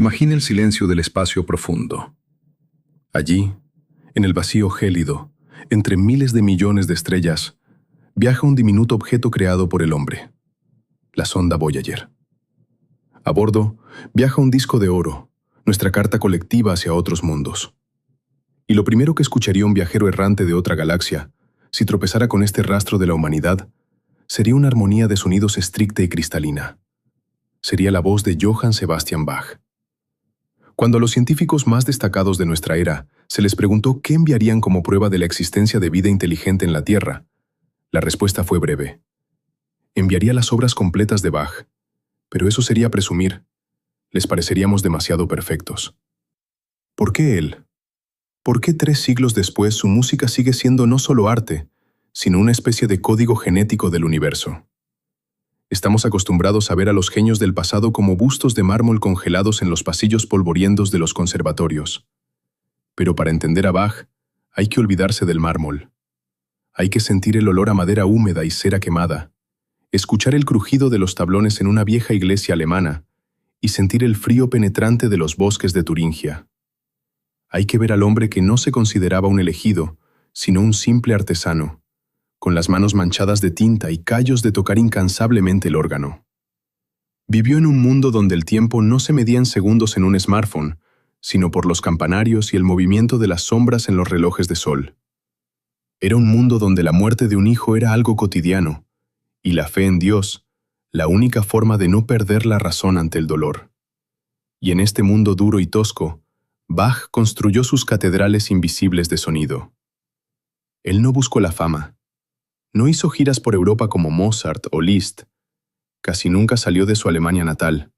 Imagina el silencio del espacio profundo. Allí, en el vacío gélido, entre miles de millones de estrellas, viaja un diminuto objeto creado por el hombre, la sonda Voyager. A bordo, viaja un disco de oro, nuestra carta colectiva hacia otros mundos. Y lo primero que escucharía un viajero errante de otra galaxia, si tropezara con este rastro de la humanidad, sería una armonía de sonidos estricta y cristalina. Sería la voz de Johann Sebastian Bach. Cuando a los científicos más destacados de nuestra era se les preguntó qué enviarían como prueba de la existencia de vida inteligente en la Tierra, la respuesta fue breve. Enviaría las obras completas de Bach, pero eso sería presumir. Les pareceríamos demasiado perfectos. ¿Por qué él? ¿Por qué 3 siglos después su música sigue siendo no solo arte, sino una especie de código genético del universo? Estamos acostumbrados a ver a los genios del pasado como bustos de mármol congelados en los pasillos polvorientos de los conservatorios. Pero para entender a Bach, hay que olvidarse del mármol. Hay que sentir el olor a madera húmeda y cera quemada, escuchar el crujido de los tablones en una vieja iglesia alemana y sentir el frío penetrante de los bosques de Turingia. Hay que ver al hombre que no se consideraba un elegido, sino un simple artesano, con las manos manchadas de tinta y callos de tocar incansablemente el órgano. Vivió en un mundo donde el tiempo no se medía en segundos en un smartphone, sino por los campanarios y el movimiento de las sombras en los relojes de sol. Era un mundo donde la muerte de un hijo era algo cotidiano, y la fe en Dios, la única forma de no perder la razón ante el dolor. Y en este mundo duro y tosco, Bach construyó sus catedrales invisibles de sonido. Él no buscó la fama. No hizo giras por Europa como Mozart o Liszt. Casi nunca salió de su Alemania natal.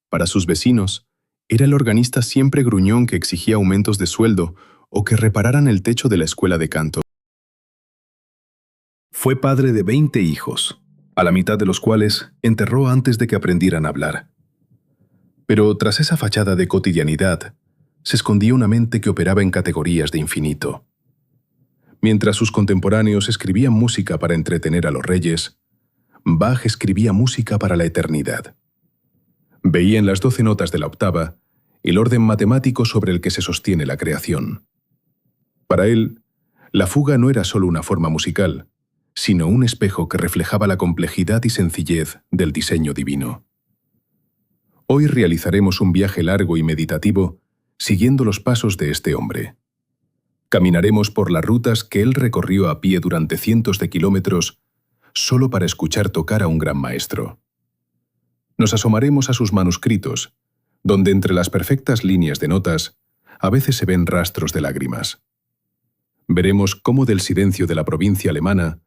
Para sus vecinos, era el organista siempre gruñón que exigía aumentos de sueldo o que repararan el techo de la escuela de canto. Fue padre de 20 hijos, a la mitad de los cuales enterró antes de que aprendieran a hablar. Pero tras esa fachada de cotidianidad, se escondía una mente que operaba en categorías de infinito. Mientras sus contemporáneos escribían música para entretener a los reyes, Bach escribía música para la eternidad. Veía en las 12 notas de la octava el orden matemático sobre el que se sostiene la creación. Para él, la fuga no era solo una forma musical, sino un espejo que reflejaba la complejidad y sencillez del diseño divino. Hoy realizaremos un viaje largo y meditativo siguiendo los pasos de este hombre. Caminaremos por las rutas que él recorrió a pie durante cientos de kilómetros solo para escuchar tocar a un gran maestro. Nos asomaremos a sus manuscritos, donde entre las perfectas líneas de notas a veces se ven rastros de lágrimas. Veremos cómo del silencio de la provincia alemana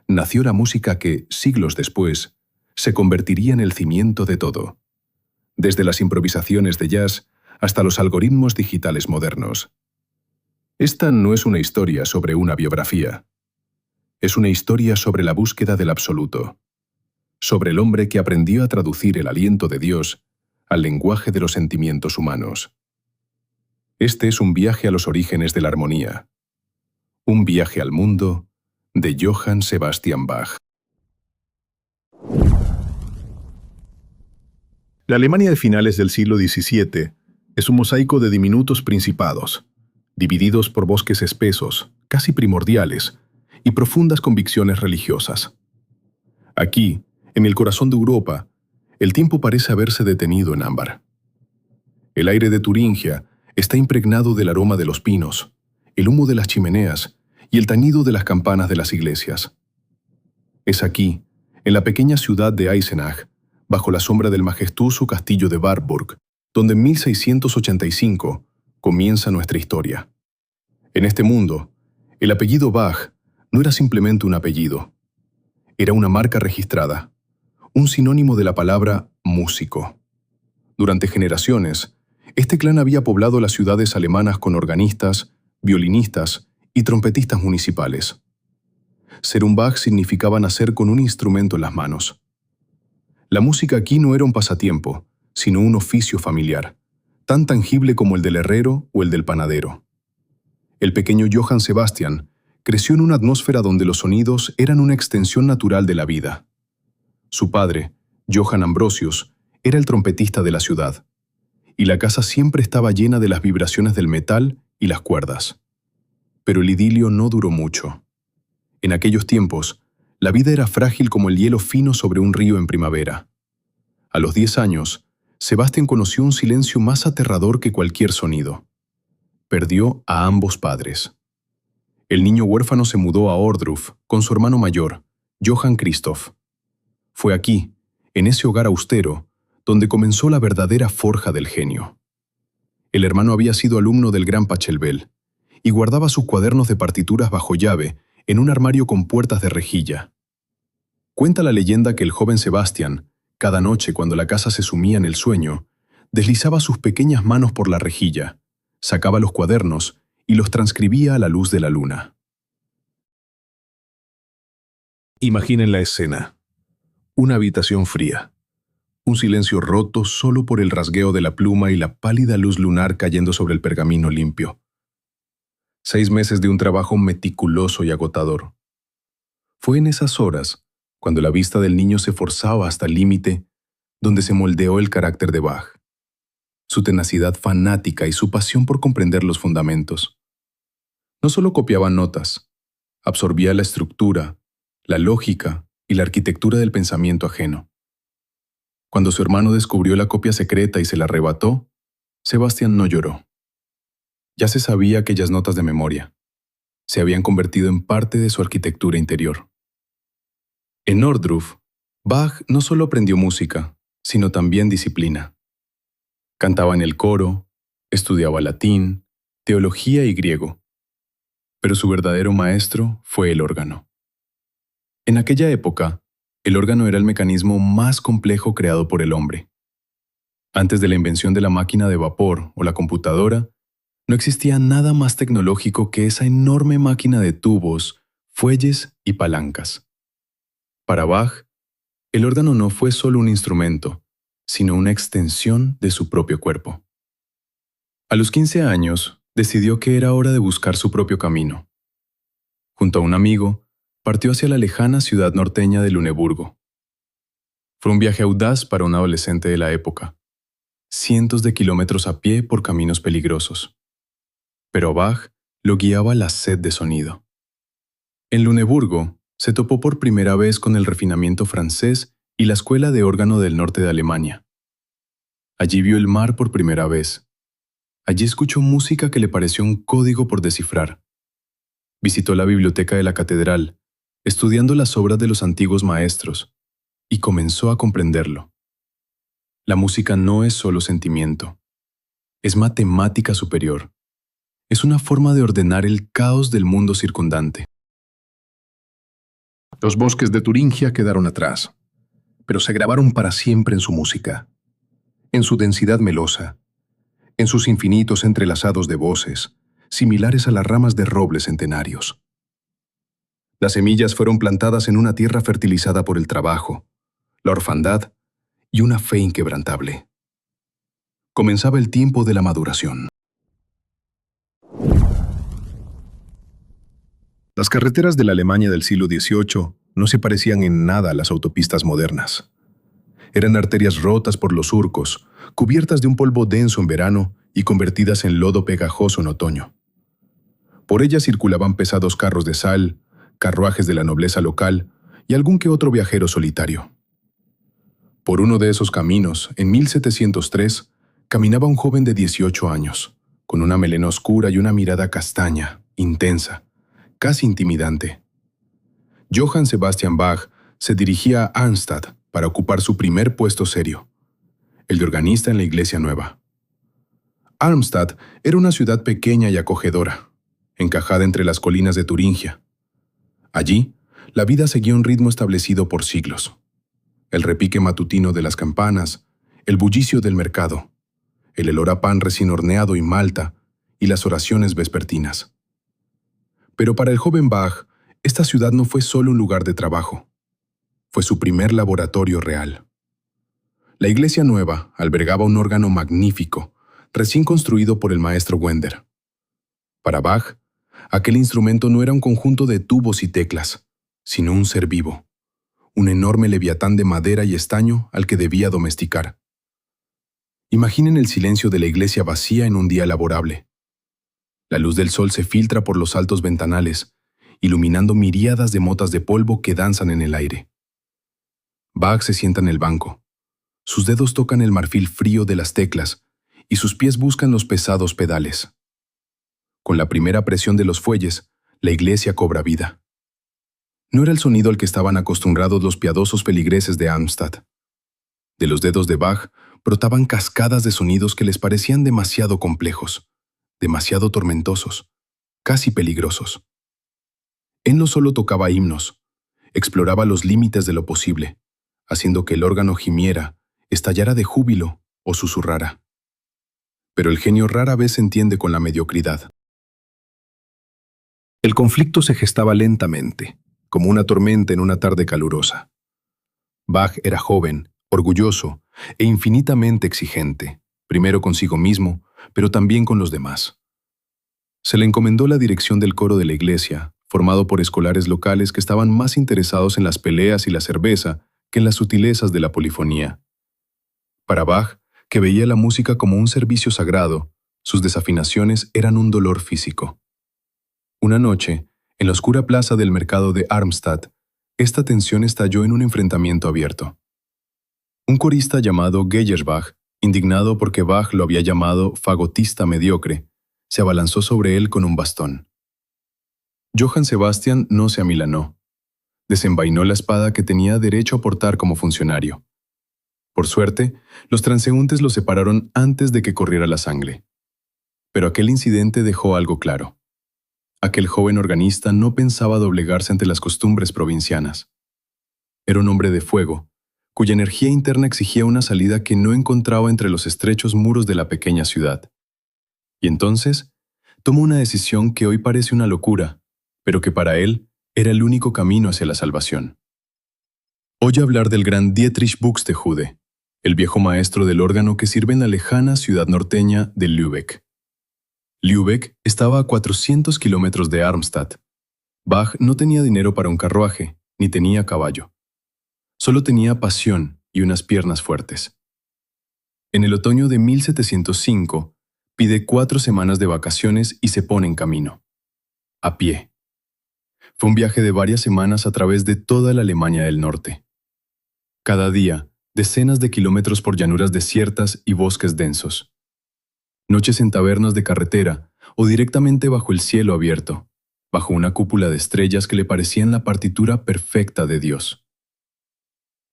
nació la música que, siglos después, se convertiría en el cimiento de todo, desde las improvisaciones de jazz hasta los algoritmos digitales modernos. Esta no es una historia sobre una biografía. Es una historia sobre la búsqueda del absoluto, sobre el hombre que aprendió a traducir el aliento de Dios al lenguaje de los sentimientos humanos. Este es un viaje a los orígenes de la armonía, un viaje al mundo de Johann Sebastian Bach. La Alemania de finales del siglo XVII es un mosaico de diminutos principados, divididos por bosques espesos, casi primordiales, y profundas convicciones religiosas. Aquí, en el corazón de Europa, el tiempo parece haberse detenido en ámbar. El aire de Turingia está impregnado del aroma de los pinos, el humo de las chimeneas y el tañido de las campanas de las iglesias. Es aquí, en la pequeña ciudad de Eisenach, bajo la sombra del majestuoso castillo de Wartburg, donde en 1685 comienza nuestra historia. En este mundo, el apellido Bach no era simplemente un apellido. Era una marca registrada, un sinónimo de la palabra músico. Durante generaciones, este clan había poblado las ciudades alemanas con organistas, violinistas y trompetistas municipales. Ser un Bach significaba nacer con un instrumento en las manos. La música aquí no era un pasatiempo, sino un oficio familiar, tan tangible como el del herrero o el del panadero. El pequeño Johann Sebastian creció en una atmósfera donde los sonidos eran una extensión natural de la vida. Su padre, Johann Ambrosius, era el trompetista de la ciudad, y la casa siempre estaba llena de las vibraciones del metal y las cuerdas. Pero el idilio no duró mucho. En aquellos tiempos, la vida era frágil como el hielo fino sobre un río en primavera. A los 10 años, Sebastián conoció un silencio más aterrador que cualquier sonido. Perdió a ambos padres. El niño huérfano se mudó a Ohrdruf con su hermano mayor, Johann Christoph. Fue aquí, en ese hogar austero, donde comenzó la verdadera forja del genio. El hermano había sido alumno del gran Pachelbel y guardaba sus cuadernos de partituras bajo llave en un armario con puertas de rejilla. Cuenta la leyenda que el joven Sebastián, cada noche cuando la casa se sumía en el sueño, deslizaba sus pequeñas manos por la rejilla, sacaba los cuadernos y los transcribía a la luz de la luna. Imaginen la escena. Una habitación fría. Un silencio roto solo por el rasgueo de la pluma y la pálida luz lunar cayendo sobre el pergamino limpio. 6 meses de un trabajo meticuloso y agotador. Fue en esas horas, cuando la vista del niño se forzaba hasta el límite, donde se moldeó el carácter de Bach. Su tenacidad fanática y su pasión por comprender los fundamentos. No solo copiaba notas, absorbía la estructura, la lógica y la arquitectura del pensamiento ajeno. Cuando su hermano descubrió la copia secreta y se la arrebató, Sebastián no lloró. Ya se sabía aquellas notas de memoria. Se habían convertido en parte de su arquitectura interior. En Ohrdruf, Bach no solo aprendió música, sino también disciplina. Cantaba en el coro, estudiaba latín, teología y griego. Pero su verdadero maestro fue el órgano. En aquella época, el órgano era el mecanismo más complejo creado por el hombre. Antes de la invención de la máquina de vapor o la computadora, no existía nada más tecnológico que esa enorme máquina de tubos, fuelles y palancas. Para Bach, el órgano no fue solo un instrumento, sino una extensión de su propio cuerpo. A los 15 años, decidió que era hora de buscar su propio camino. Junto a un amigo, partió hacia la lejana ciudad norteña de Luneburgo. Fue un viaje audaz para un adolescente de la época. Cientos de kilómetros a pie por caminos peligrosos. Pero a Bach lo guiaba la sed de sonido. En Luneburgo se topó por primera vez con el refinamiento francés y la escuela de órgano del norte de Alemania. Allí vio el mar por primera vez. Allí escuchó música que le pareció un código por descifrar. Visitó la biblioteca de la catedral, estudiando las obras de los antiguos maestros, y comenzó a comprenderlo. La música no es solo sentimiento, es matemática superior. Es una forma de ordenar el caos del mundo circundante. Los bosques de Turingia quedaron atrás, pero se grabaron para siempre en su música, en su densidad melosa, en sus infinitos entrelazados de voces, similares a las ramas de robles centenarios. Las semillas fueron plantadas en una tierra fertilizada por el trabajo, la orfandad y una fe inquebrantable. Comenzaba el tiempo de la maduración. Las carreteras de la Alemania del siglo XVIII no se parecían en nada a las autopistas modernas. Eran arterias rotas por los surcos, cubiertas de un polvo denso en verano y convertidas en lodo pegajoso en otoño. Por ellas circulaban pesados carros de sal, carruajes de la nobleza local y algún que otro viajero solitario. Por uno de esos caminos, en 1703, caminaba un joven de 18 años, con una melena oscura y una mirada castaña, intensa, casi intimidante. Johann Sebastian Bach se dirigía a Arnstadt para ocupar su primer puesto serio, el de organista en la iglesia nueva. Arnstadt era una ciudad pequeña y acogedora, encajada entre las colinas de Turingia. Allí, la vida seguía un ritmo establecido por siglos. El repique matutino de las campanas, el bullicio del mercado, el olor a pan recién horneado y malta, y las oraciones vespertinas. Pero para el joven Bach, esta ciudad no fue solo un lugar de trabajo. Fue su primer laboratorio real. La iglesia nueva albergaba un órgano magnífico, recién construido por el maestro Wender. Para Bach, aquel instrumento no era un conjunto de tubos y teclas, sino un ser vivo, un enorme leviatán de madera y estaño al que debía domesticar. Imaginen el silencio de la iglesia vacía en un día laborable. La luz del sol se filtra por los altos ventanales, iluminando miríadas de motas de polvo que danzan en el aire. Bach se sienta en el banco. Sus dedos tocan el marfil frío de las teclas y sus pies buscan los pesados pedales. Con la primera presión de los fuelles, la iglesia cobra vida. No era el sonido al que estaban acostumbrados los piadosos feligreses de Arnstadt. De los dedos de Bach brotaban cascadas de sonidos que les parecían demasiado complejos, demasiado tormentosos, casi peligrosos. Él no solo tocaba himnos, exploraba los límites de lo posible, haciendo que el órgano gimiera, estallara de júbilo o susurrara. Pero el genio rara vez se entiende con la mediocridad. El conflicto se gestaba lentamente, como una tormenta en una tarde calurosa. Bach era joven, orgulloso e infinitamente exigente, primero consigo mismo, pero también con los demás. Se le encomendó la dirección del coro de la iglesia, formado por escolares locales que estaban más interesados en las peleas y la cerveza que en las sutilezas de la polifonía. Para Bach, que veía la música como un servicio sagrado, sus desafinaciones eran un dolor físico. Una noche, en la oscura plaza del mercado de Arnstadt, esta tensión estalló en un enfrentamiento abierto. Un corista llamado Geyersbach, indignado porque Bach lo había llamado fagotista mediocre, se abalanzó sobre él con un bastón. Johann Sebastian no se amilanó. Desenvainó la espada que tenía derecho a portar como funcionario. Por suerte, los transeúntes lo separaron antes de que corriera la sangre. Pero aquel incidente dejó algo claro. Aquel joven organista no pensaba doblegarse ante las costumbres provincianas. Era un hombre de fuego, cuya energía interna exigía una salida que no encontraba entre los estrechos muros de la pequeña ciudad. Y entonces, tomó una decisión que hoy parece una locura, pero que para él era el único camino hacia la salvación. Oye hablar del gran Dietrich Buxtehude, el viejo maestro del órgano que sirve en la lejana ciudad norteña de Lübeck. Lübeck estaba a 400 kilómetros de Arnstadt. Bach no tenía dinero para un carruaje, ni tenía caballo. Solo tenía pasión y unas piernas fuertes. En el otoño de 1705, pide 4 semanas de vacaciones y se pone en camino. A pie. Fue un viaje de varias semanas a través de toda la Alemania del Norte. Cada día, decenas de kilómetros por llanuras desiertas y bosques densos. Noches en tabernas de carretera o directamente bajo el cielo abierto, bajo una cúpula de estrellas que le parecían la partitura perfecta de Dios.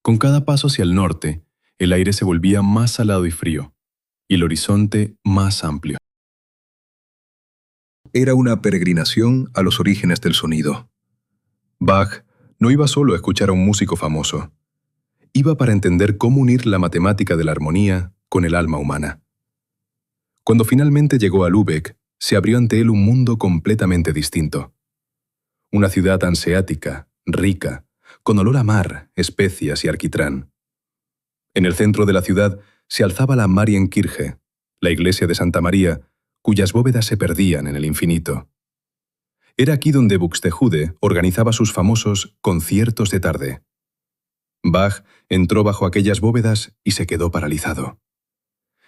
Con cada paso hacia el norte, el aire se volvía más salado y frío, y el horizonte más amplio. Era una peregrinación a los orígenes del sonido. Bach no iba solo a escuchar a un músico famoso. Iba para entender cómo unir la matemática de la armonía con el alma humana. Cuando finalmente llegó a Lübeck, se abrió ante él un mundo completamente distinto. Una ciudad anseática, rica, con olor a mar, especias y alquitrán. En el centro de la ciudad se alzaba la Marienkirche, la iglesia de Santa María, cuyas bóvedas se perdían en el infinito. Era aquí donde Buxtehude organizaba sus famosos conciertos de tarde. Bach entró bajo aquellas bóvedas y se quedó paralizado.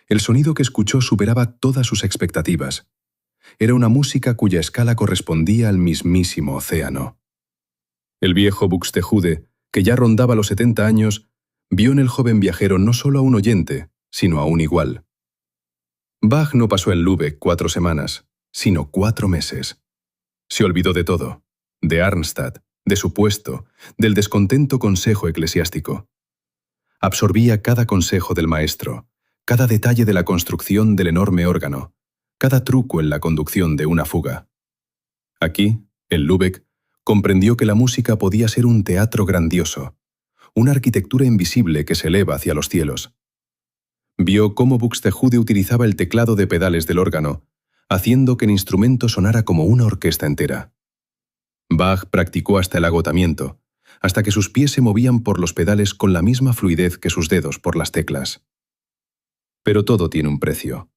El sonido que escuchó superaba todas sus expectativas. Era una música cuya escala correspondía al mismísimo océano. El viejo Buxtehude, que ya rondaba los 70 años, vio en el joven viajero no solo a un oyente, sino a un igual. Bach no pasó en Lübeck 4 semanas, sino 4 meses. Se olvidó de todo, de Arnstadt, de su puesto, del descontento consejo eclesiástico. Absorbía cada consejo del maestro, cada detalle de la construcción del enorme órgano, cada truco en la conducción de una fuga. Aquí, en Lübeck, comprendió que la música podía ser un teatro grandioso, una arquitectura invisible que se eleva hacia los cielos. Vio cómo Buxtehude utilizaba el teclado de pedales del órgano, haciendo que el instrumento sonara como una orquesta entera. Bach practicó hasta el agotamiento, hasta que sus pies se movían por los pedales con la misma fluidez que sus dedos por las teclas. Pero todo tiene un precio.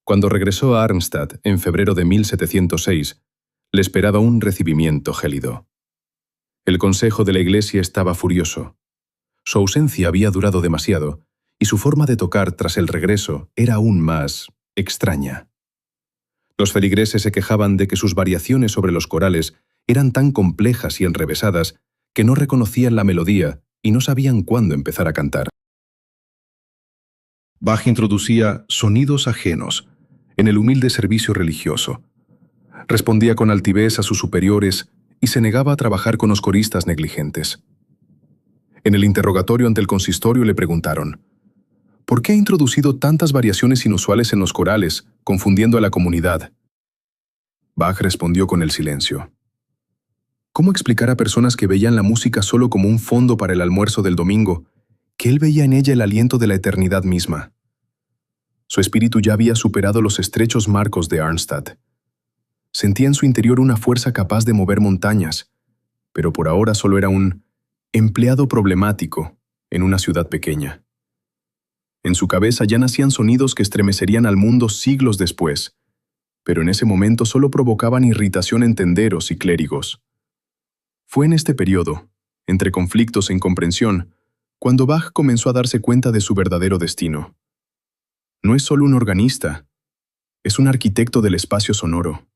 Cuando regresó a Arnstadt en febrero de 1706, le esperaba un recibimiento gélido. El consejo de la iglesia estaba furioso. Su ausencia había durado demasiado, y su forma de tocar tras el regreso era aún más extraña. Los feligreses se quejaban de que sus variaciones sobre los corales eran tan complejas y enrevesadas que no reconocían la melodía y no sabían cuándo empezar a cantar. Bach introducía sonidos ajenos en el humilde servicio religioso. Respondía con altivez a sus superiores y se negaba a trabajar con los coristas negligentes. En el interrogatorio ante el consistorio le preguntaron: ¿por qué ha introducido tantas variaciones inusuales en los corales, confundiendo a la comunidad? Bach respondió con el silencio. ¿Cómo explicar a personas que veían la música solo como un fondo para el almuerzo del domingo, que él veía en ella el aliento de la eternidad misma? Su espíritu ya había superado los estrechos marcos de Arnstadt. Sentía en su interior una fuerza capaz de mover montañas, pero por ahora solo era un empleado problemático en una ciudad pequeña. En su cabeza ya nacían sonidos que estremecerían al mundo siglos después, pero en ese momento solo provocaban irritación en tenderos y clérigos. Fue en este periodo, entre conflictos e incomprensión, cuando Bach comenzó a darse cuenta de su verdadero destino. No es solo un organista, es un arquitecto del espacio sonoro.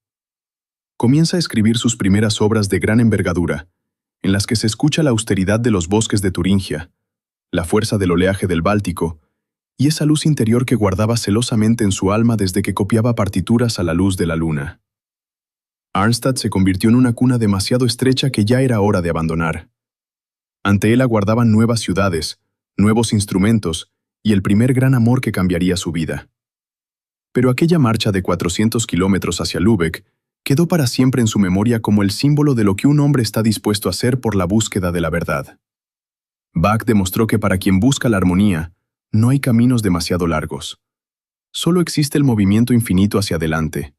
Comienza a escribir sus primeras obras de gran envergadura, en las que se escucha la austeridad de los bosques de Turingia, la fuerza del oleaje del Báltico y esa luz interior que guardaba celosamente en su alma desde que copiaba partituras a la luz de la luna. Arnstadt se convirtió en una cuna demasiado estrecha que ya era hora de abandonar. Ante él aguardaban nuevas ciudades, nuevos instrumentos y el primer gran amor que cambiaría su vida. Pero aquella marcha de 400 kilómetros hacia Lübeck quedó para siempre en su memoria como el símbolo de lo que un hombre está dispuesto a hacer por la búsqueda de la verdad. Bach demostró que para quien busca la armonía, no hay caminos demasiado largos. Solo existe el movimiento infinito hacia adelante,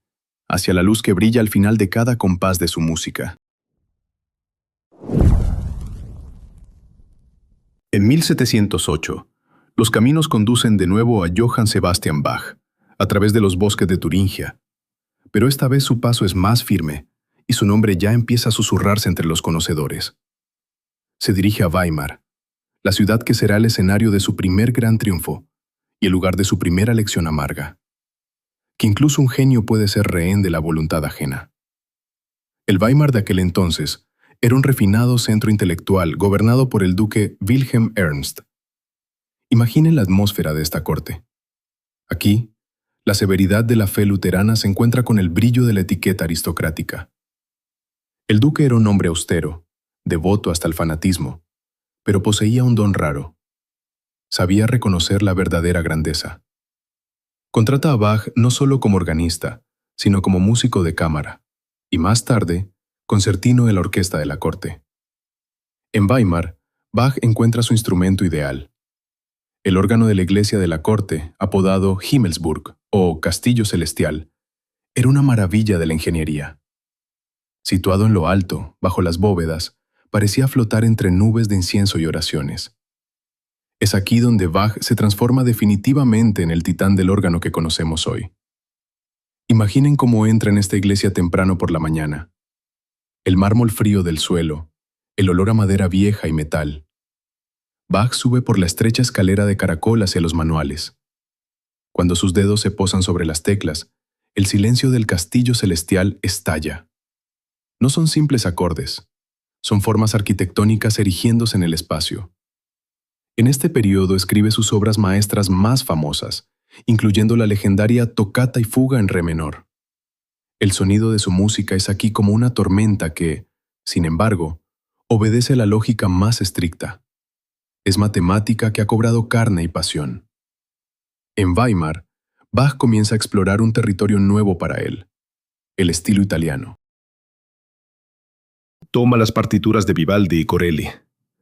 hacia la luz que brilla al final de cada compás de su música. En 1708, los caminos conducen de nuevo a Johann Sebastian Bach, a través de los bosques de Turingia. Pero esta vez su paso es más firme, y su nombre ya empieza a susurrarse entre los conocedores. Se dirige a Weimar, la ciudad que será el escenario de su primer gran triunfo y el lugar de su primera lección amarga. Que incluso un genio puede ser rehén de la voluntad ajena. El Weimar de aquel entonces era un refinado centro intelectual gobernado por el duque Wilhelm Ernst. Imaginen la atmósfera de esta corte. Aquí, la severidad de la fe luterana se encuentra con el brillo de la etiqueta aristocrática. El duque era un hombre austero, devoto hasta el fanatismo, pero poseía un don raro. Sabía reconocer la verdadera grandeza. Contrata a Bach no solo como organista, sino como músico de cámara, y más tarde, concertino de la orquesta de la corte. En Weimar, Bach encuentra su instrumento ideal. El órgano de la iglesia de la corte, apodado Himmelsburg o Castillo Celestial, era una maravilla de la ingeniería. Situado en lo alto, bajo las bóvedas, parecía flotar entre nubes de incienso y oraciones. Es aquí donde Bach se transforma definitivamente en el titán del órgano que conocemos hoy. Imaginen cómo entra en esta iglesia temprano por la mañana. El mármol frío del suelo, el olor a madera vieja y metal. Bach sube por la estrecha escalera de caracol hacia los manuales. Cuando sus dedos se posan sobre las teclas, el silencio del castillo celestial estalla. No son simples acordes, son formas arquitectónicas erigiéndose en el espacio. En este periodo escribe sus obras maestras más famosas, incluyendo la legendaria Tocata y Fuga en re menor. El sonido de su música es aquí como una tormenta que, sin embargo, obedece a la lógica más estricta. Es matemática que ha cobrado carne y pasión. En Weimar, Bach comienza a explorar un territorio nuevo para él, el estilo italiano. Toma las partituras de Vivaldi y Corelli,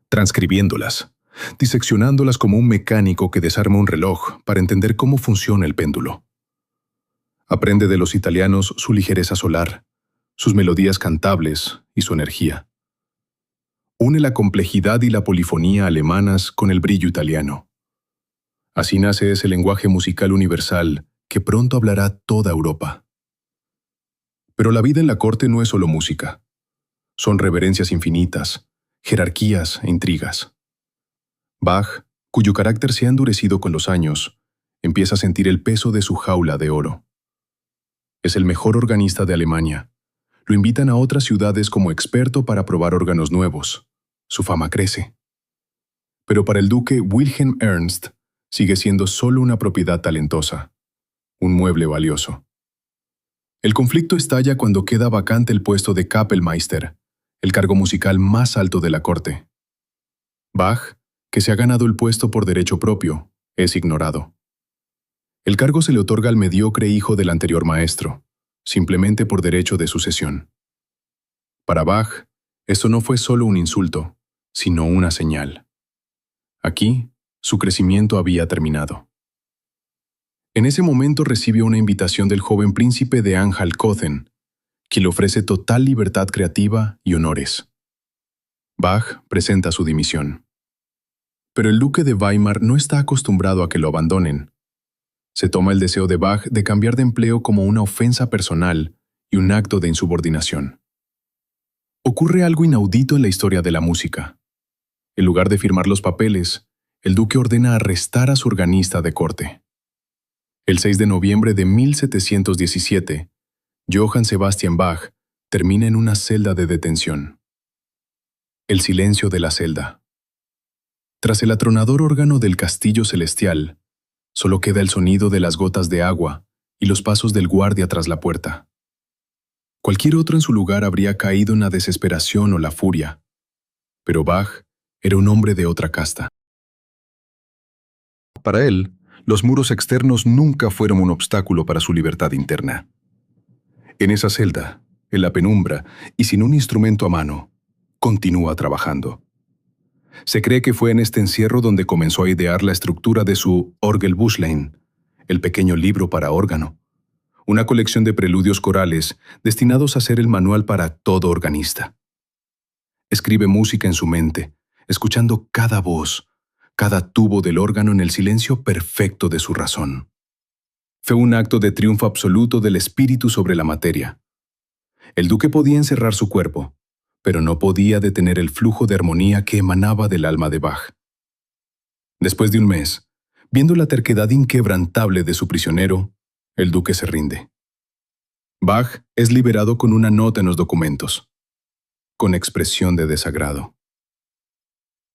transcribiéndolas, diseccionándolas como un mecánico que desarma un reloj para entender cómo funciona el péndulo. Aprende de los italianos su ligereza solar, sus melodías cantables y su energía. Une la complejidad y la polifonía alemanas con el brillo italiano. Así nace ese lenguaje musical universal que pronto hablará toda Europa. Pero la vida en la corte no es solo música. Son reverencias infinitas, jerarquías e intrigas. Bach, cuyo carácter se ha endurecido con los años, empieza a sentir el peso de su jaula de oro. Es el mejor organista de Alemania. Lo invitan a otras ciudades como experto para probar órganos nuevos. Su fama crece. Pero para el duque Wilhelm Ernst sigue siendo solo una propiedad talentosa, un mueble valioso. El conflicto estalla cuando queda vacante el puesto de Kapellmeister, el cargo musical más alto de la corte. Bach, que se ha ganado el puesto por derecho propio, es ignorado. El cargo se le otorga al mediocre hijo del anterior maestro, simplemente por derecho de sucesión. Para Bach, esto no fue solo un insulto, sino una señal. Aquí, su crecimiento había terminado. En ese momento recibe una invitación del joven príncipe de Anhalt-Köthen, quien le ofrece total libertad creativa y honores. Bach presenta su dimisión. Pero el duque de Weimar no está acostumbrado a que lo abandonen. Se toma el deseo de Bach de cambiar de empleo como una ofensa personal y un acto de insubordinación. Ocurre algo inaudito en la historia de la música. En lugar de firmar los papeles, el duque ordena arrestar a su organista de corte. El 6 de noviembre de 1717, Johann Sebastian Bach termina en una celda de detención. El silencio de la celda. Tras el atronador órgano del castillo celestial, solo queda el sonido de las gotas de agua y los pasos del guardia tras la puerta. Cualquier otro en su lugar habría caído en la desesperación o la furia, pero Bach era un hombre de otra casta. Para él, los muros externos nunca fueron un obstáculo para su libertad interna. En esa celda, en la penumbra y sin un instrumento a mano, continúa trabajando. Se cree que fue en este encierro donde comenzó a idear la estructura de su Orgelbüchlein, el pequeño libro para órgano, una colección de preludios corales destinados a ser el manual para todo organista. Escribe música en su mente, escuchando cada voz, cada tubo del órgano en el silencio perfecto de su razón. Fue un acto de triunfo absoluto del espíritu sobre la materia. El duque podía encerrar su cuerpo, pero no podía detener el flujo de armonía que emanaba del alma de Bach. Después de un mes, viendo la terquedad inquebrantable de su prisionero, el duque se rinde. Bach es liberado con una nota en los documentos, con expresión de desagrado.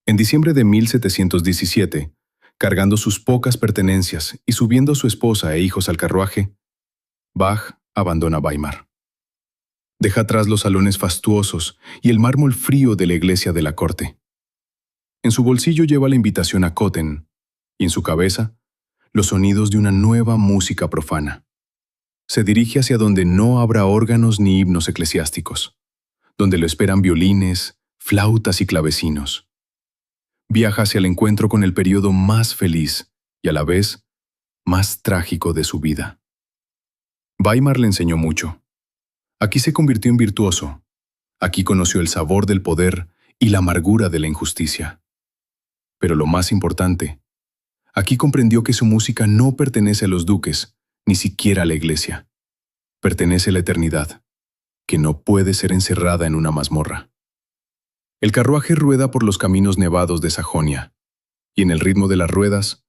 En diciembre de 1717, cargando sus pocas pertenencias y subiendo a su esposa e hijos al carruaje, Bach abandona Weimar. Deja atrás los salones fastuosos y el mármol frío de la iglesia de la corte. En su bolsillo lleva la invitación a Köthen, y en su cabeza, los sonidos de una nueva música profana. Se dirige hacia donde no habrá órganos ni himnos eclesiásticos, donde lo esperan violines, flautas y clavecinos. Viaja hacia el encuentro con el periodo más feliz y a la vez más trágico de su vida. Weimar le enseñó mucho. Aquí se convirtió en virtuoso. Aquí conoció el sabor del poder y la amargura de la injusticia. Pero lo más importante, aquí comprendió que su música no pertenece a los duques, ni siquiera a la iglesia. Pertenece a la eternidad, que no puede ser encerrada en una mazmorra. El carruaje rueda por los caminos nevados de Sajonia, y en el ritmo de las ruedas,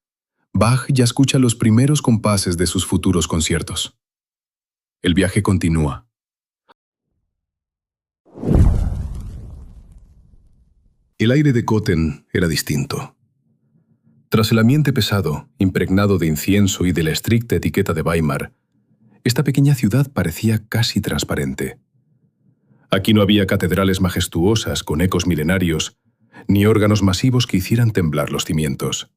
Bach ya escucha los primeros compases de sus futuros conciertos. El viaje continúa. El aire de Köthen era distinto. Tras el ambiente pesado, impregnado de incienso y de la estricta etiqueta de Weimar, esta pequeña ciudad parecía casi transparente. Aquí no había catedrales majestuosas con ecos milenarios, ni órganos masivos que hicieran temblar los cimientos.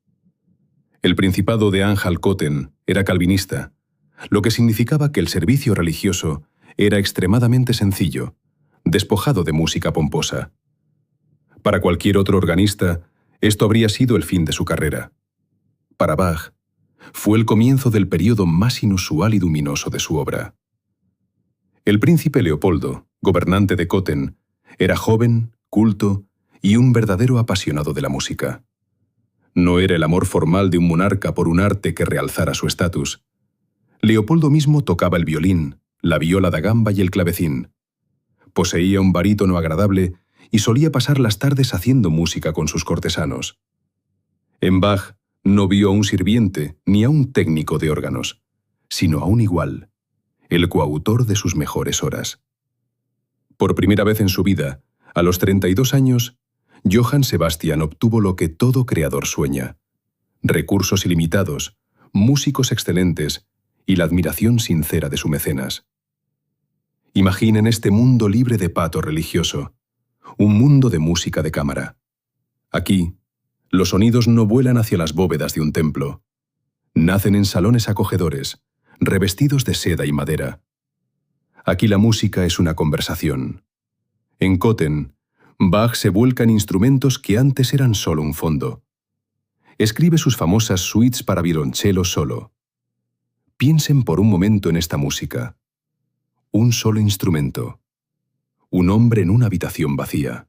El Principado de Anhalt-Köthen era calvinista, lo que significaba que el servicio religioso era extremadamente sencillo, despojado de música pomposa. Para cualquier otro organista, esto habría sido el fin de su carrera. Para Bach, fue el comienzo del período más inusual y luminoso de su obra. El príncipe Leopoldo, gobernante de Köthen, era joven, culto y un verdadero apasionado de la música. No era el amor formal de un monarca por un arte que realzara su estatus. Leopoldo mismo tocaba el violín, la viola da gamba y el clavecín. Poseía un barítono agradable y solía pasar las tardes haciendo música con sus cortesanos. En Bach no vio a un sirviente ni a un técnico de órganos, sino a un igual, el coautor de sus mejores horas. Por primera vez en su vida, a los 32 años, Johann Sebastian obtuvo lo que todo creador sueña: recursos ilimitados, músicos excelentes y la admiración sincera de su mecenas. Imaginen este mundo libre de pato religioso, un mundo de música de cámara. Aquí, los sonidos no vuelan hacia las bóvedas de un templo. Nacen en salones acogedores, revestidos de seda y madera. Aquí la música es una conversación. En Köthen, Bach se vuelca en instrumentos que antes eran solo un fondo. Escribe sus famosas suites para violonchelo solo. Piensen por un momento en esta música. Un solo instrumento. Un hombre en una habitación vacía.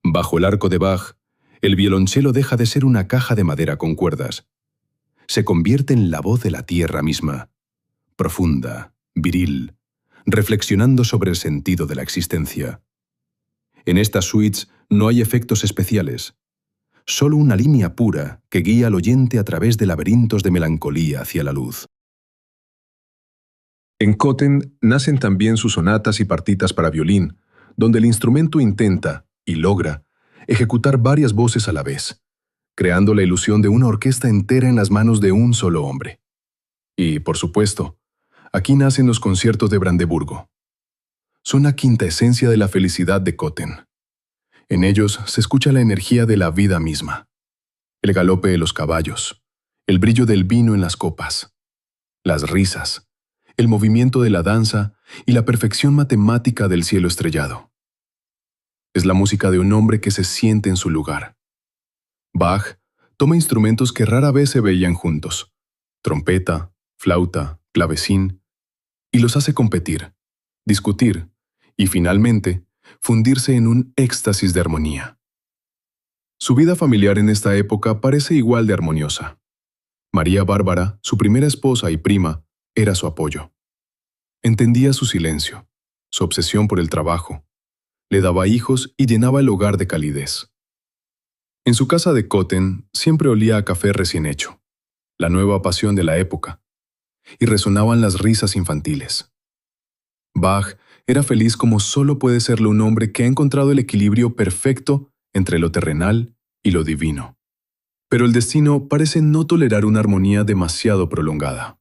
Bajo el arco de Bach, el violonchelo deja de ser una caja de madera con cuerdas. Se convierte en la voz de la tierra misma, profunda, viril, reflexionando sobre el sentido de la existencia. En estas suites no hay efectos especiales, solo una línea pura que guía al oyente a través de laberintos de melancolía hacia la luz. En Köthen nacen también sus sonatas y partitas para violín, donde el instrumento intenta, y logra, ejecutar varias voces a la vez, creando la ilusión de una orquesta entera en las manos de un solo hombre. Y, por supuesto, aquí nacen los conciertos de Brandeburgo. Son la quinta esencia de la felicidad de Köthen. En ellos se escucha la energía de la vida misma, el galope de los caballos, el brillo del vino en las copas, las risas, el movimiento de la danza y la perfección matemática del cielo estrellado. Es la música de un hombre que se siente en su lugar. Bach toma instrumentos que rara vez se veían juntos: trompeta, flauta, clavecín, y los hace competir, discutir y, finalmente, fundirse en un éxtasis de armonía. Su vida familiar en esta época parece igual de armoniosa. María Bárbara, su primera esposa y prima, era su apoyo. Entendía su silencio, su obsesión por el trabajo, le daba hijos y llenaba el hogar de calidez. En su casa de Köthen siempre olía a café recién hecho, la nueva pasión de la época, y resonaban las risas infantiles. Bach era feliz como solo puede serlo un hombre que ha encontrado el equilibrio perfecto entre lo terrenal y lo divino. Pero el destino parece no tolerar una armonía demasiado prolongada.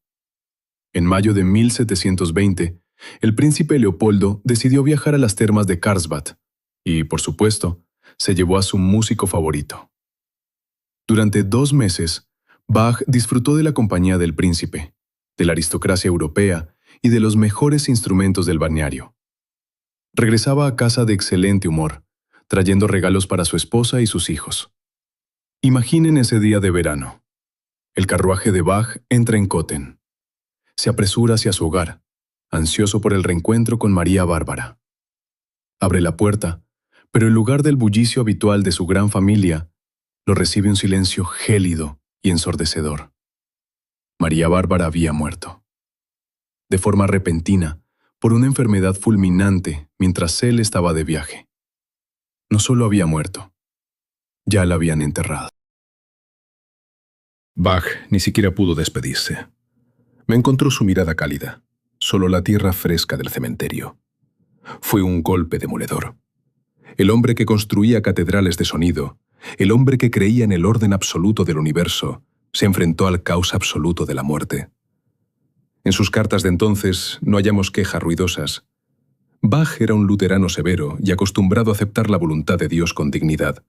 En mayo de 1720, el príncipe Leopoldo decidió viajar a las termas de Karlsbad y, por supuesto, se llevó a su músico favorito. Durante 2 meses, Bach disfrutó de la compañía del príncipe, de la aristocracia europea y de los mejores instrumentos del balneario. Regresaba a casa de excelente humor, trayendo regalos para su esposa y sus hijos. Imaginen ese día de verano. El carruaje de Bach entra en Köthen. Se apresura hacia su hogar, ansioso por el reencuentro con María Bárbara. Abre la puerta, pero en lugar del bullicio habitual de su gran familia, lo recibe un silencio gélido y ensordecedor. María Bárbara había muerto. De forma repentina, por una enfermedad fulminante mientras él estaba de viaje. No solo había muerto, ya la habían enterrado. Bach ni siquiera pudo despedirse. Me encontró su mirada cálida, solo la tierra fresca del cementerio. Fue un golpe demoledor. El hombre que construía catedrales de sonido, el hombre que creía en el orden absoluto del universo, se enfrentó al caos absoluto de la muerte. En sus cartas de entonces no hallamos quejas ruidosas. Bach era un luterano severo y acostumbrado a aceptar la voluntad de Dios con dignidad.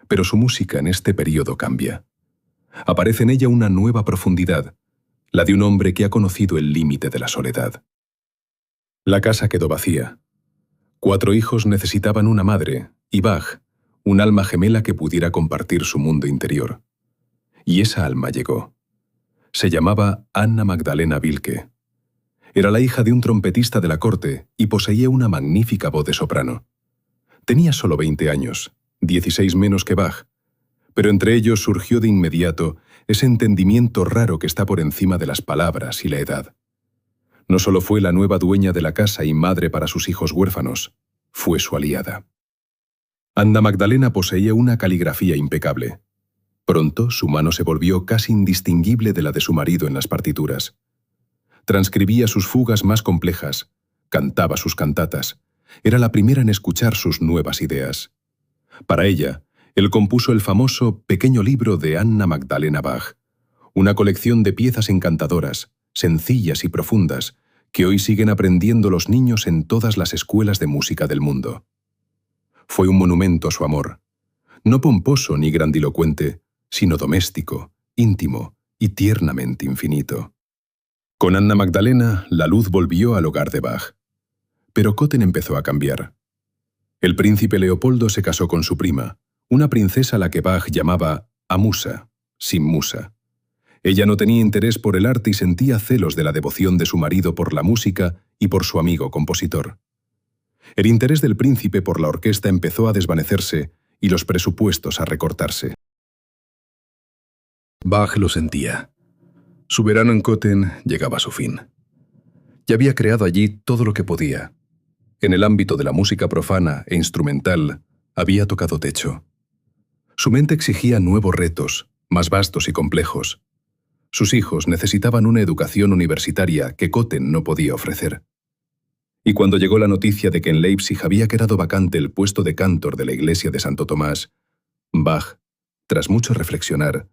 Pero su música en este período cambia. Aparece en ella una nueva profundidad, la de un hombre que ha conocido el límite de la soledad. La casa quedó vacía. 4 hijos necesitaban una madre, y Bach, un alma gemela que pudiera compartir su mundo interior. Y esa alma llegó. Se llamaba Anna Magdalena Wilke. Era la hija de un trompetista de la corte y poseía una magnífica voz de soprano. Tenía solo 20 años, 16 menos que Bach, pero entre ellos surgió de inmediato ese entendimiento raro que está por encima de las palabras y la edad. No solo fue la nueva dueña de la casa y madre para sus hijos huérfanos, fue su aliada. Anna Magdalena poseía una caligrafía impecable. Pronto su mano se volvió casi indistinguible de la de su marido en las partituras. Transcribía sus fugas más complejas, cantaba sus cantatas. Era la primera en escuchar sus nuevas ideas. Para ella, él compuso el famoso Pequeño libro de Anna Magdalena Bach, una colección de piezas encantadoras, sencillas y profundas, que hoy siguen aprendiendo los niños en todas las escuelas de música del mundo. Fue un monumento a su amor, no pomposo ni grandilocuente, sino doméstico, íntimo y tiernamente infinito. Con Anna Magdalena, la luz volvió al hogar de Bach. Pero Köthen empezó a cambiar. El príncipe Leopoldo se casó con su prima, una princesa a la que Bach llamaba Amusa, sin musa. Ella no tenía interés por el arte y sentía celos de la devoción de su marido por la música y por su amigo compositor. El interés del príncipe por la orquesta empezó a desvanecerse y los presupuestos a recortarse. Bach lo sentía. Su verano en Köthen llegaba a su fin. Ya había creado allí todo lo que podía. En el ámbito de la música profana e instrumental, había tocado techo. Su mente exigía nuevos retos, más vastos y complejos. Sus hijos necesitaban una educación universitaria que Köthen no podía ofrecer. Y cuando llegó la noticia de que en Leipzig había quedado vacante el puesto de cantor de la iglesia de Santo Tomás, Bach, tras mucho reflexionar,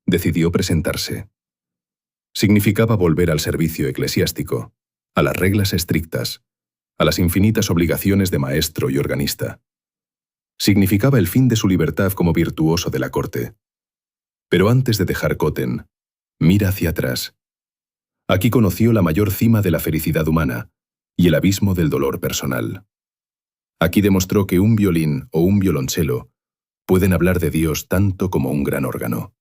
decidió presentarse. Significaba volver al servicio eclesiástico, a las reglas estrictas, a las infinitas obligaciones de maestro y organista. Significaba el fin de su libertad como virtuoso de la corte. Pero antes de dejar Köthen, mira hacia atrás. Aquí conoció la mayor cima de la felicidad humana y el abismo del dolor personal. Aquí demostró que un violín o un violonchelo pueden hablar de Dios tanto como un gran órgano.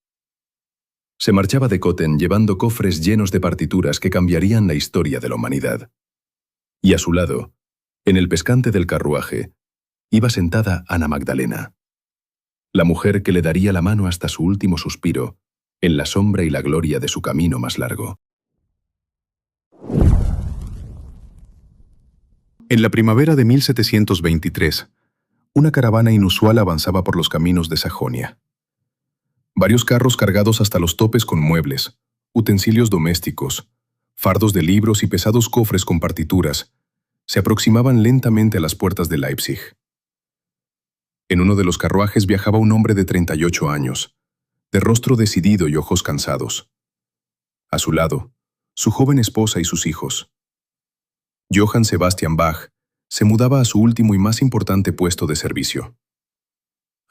Se marchaba de Köthen llevando cofres llenos de partituras que cambiarían la historia de la humanidad. Y a su lado, en el pescante del carruaje, iba sentada Anna Magdalena, la mujer que le daría la mano hasta su último suspiro, en la sombra y la gloria de su camino más largo. En la primavera de 1723, una caravana inusual avanzaba por los caminos de Sajonia. Varios carros cargados hasta los topes con muebles, utensilios domésticos, fardos de libros y pesados cofres con partituras, se aproximaban lentamente a las puertas de Leipzig. En uno de los carruajes viajaba un hombre de 38 años, de rostro decidido y ojos cansados. A su lado, su joven esposa y sus hijos. Johann Sebastian Bach se mudaba a su último y más importante puesto de servicio.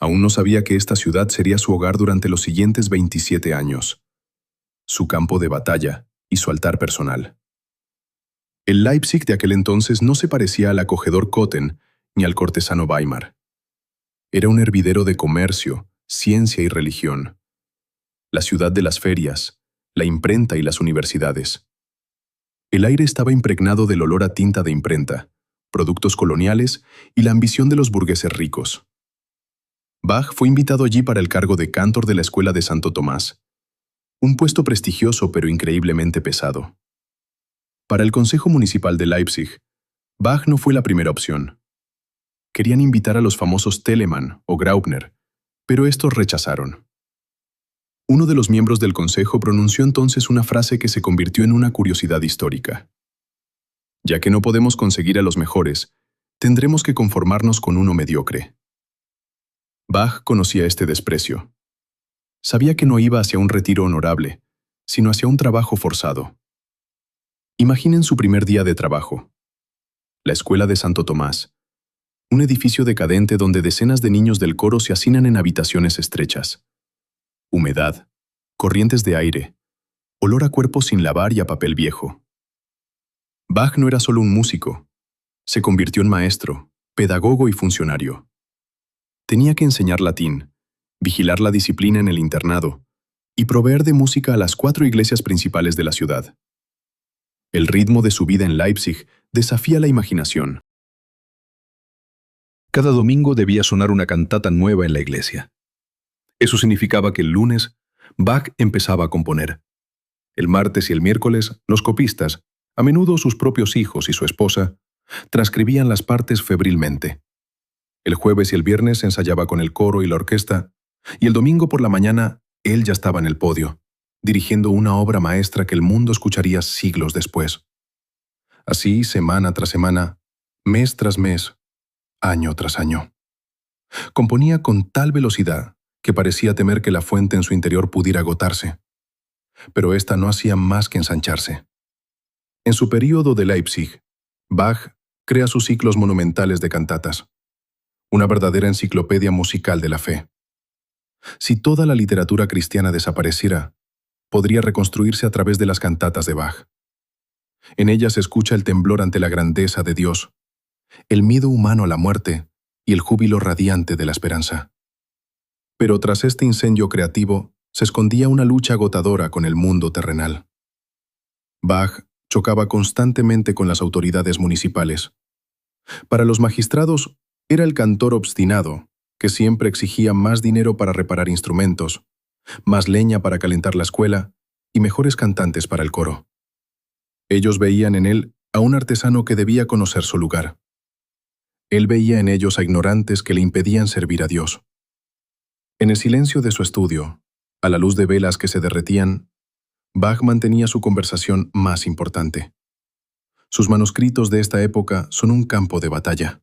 Aún no sabía que esta ciudad sería su hogar durante los siguientes 27 años, su campo de batalla y su altar personal. El Leipzig de aquel entonces no se parecía al acogedor Köthen ni al cortesano Weimar. Era un hervidero de comercio, ciencia y religión. La ciudad de las ferias, la imprenta y las universidades. El aire estaba impregnado del olor a tinta de imprenta, productos coloniales y la ambición de los burgueses ricos. Bach fue invitado allí para el cargo de cantor de la Escuela de Santo Tomás, un puesto prestigioso pero increíblemente pesado. Para el Consejo Municipal de Leipzig, Bach no fue la primera opción. Querían invitar a los famosos Telemann o Graupner, pero estos rechazaron. Uno de los miembros del consejo pronunció entonces una frase que se convirtió en una curiosidad histórica. Ya que no podemos conseguir a los mejores, tendremos que conformarnos con uno mediocre. Bach conocía este desprecio. Sabía que no iba hacia un retiro honorable, sino hacia un trabajo forzado. Imaginen su primer día de trabajo. La Escuela de Santo Tomás, un edificio decadente donde decenas de niños del coro se hacinan en habitaciones estrechas. Humedad, corrientes de aire, olor a cuerpo sin lavar y a papel viejo. Bach no era solo un músico, se convirtió en maestro, pedagogo y funcionario. Tenía que enseñar latín, vigilar la disciplina en el internado y proveer de música a las 4 iglesias principales de la ciudad. El ritmo de su vida en Leipzig desafía la imaginación. Cada domingo debía sonar una cantata nueva en la iglesia. Eso significaba que el lunes, Bach empezaba a componer. El martes y el miércoles, los copistas, a menudo sus propios hijos y su esposa, transcribían las partes febrilmente. El jueves y el viernes ensayaba con el coro y la orquesta, y el domingo por la mañana él ya estaba en el podio, dirigiendo una obra maestra que el mundo escucharía siglos después. Así, semana tras semana, mes tras mes, año tras año. Componía con tal velocidad que parecía temer que la fuente en su interior pudiera agotarse. Pero ésta no hacía más que ensancharse. En su período de Leipzig, Bach crea sus ciclos monumentales de cantatas, una verdadera enciclopedia musical de la fe. Si toda la literatura cristiana desapareciera, podría reconstruirse a través de las cantatas de Bach. En ellas se escucha el temblor ante la grandeza de Dios, el miedo humano a la muerte y el júbilo radiante de la esperanza. Pero tras este incendio creativo se escondía una lucha agotadora con el mundo terrenal. Bach chocaba constantemente con las autoridades municipales. Para los magistrados, era el cantor obstinado, que siempre exigía más dinero para reparar instrumentos, más leña para calentar la escuela y mejores cantantes para el coro. Ellos veían en él a un artesano que debía conocer su lugar. Él veía en ellos a ignorantes que le impedían servir a Dios. En el silencio de su estudio, a la luz de velas que se derretían, Bach mantenía su conversación más importante. Sus manuscritos de esta época son un campo de batalla.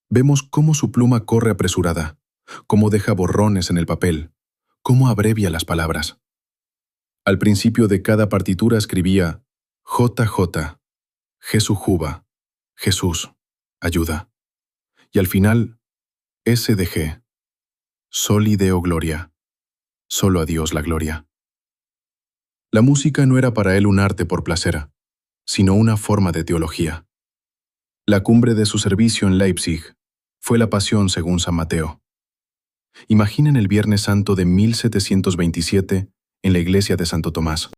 Vemos cómo su pluma corre apresurada, cómo deja borrones en el papel, cómo abrevia las palabras. Al principio de cada partitura escribía JJ, Jesujuba, Jesús, ayuda. Y al final, SDG, Soli Deo Gloria, solo a Dios la gloria. La música no era para él un arte por placer, sino una forma de teología. La cumbre de su servicio en Leipzig fue la Pasión según San Mateo. Imaginen el Viernes Santo de 1727 en la iglesia de Santo Tomás.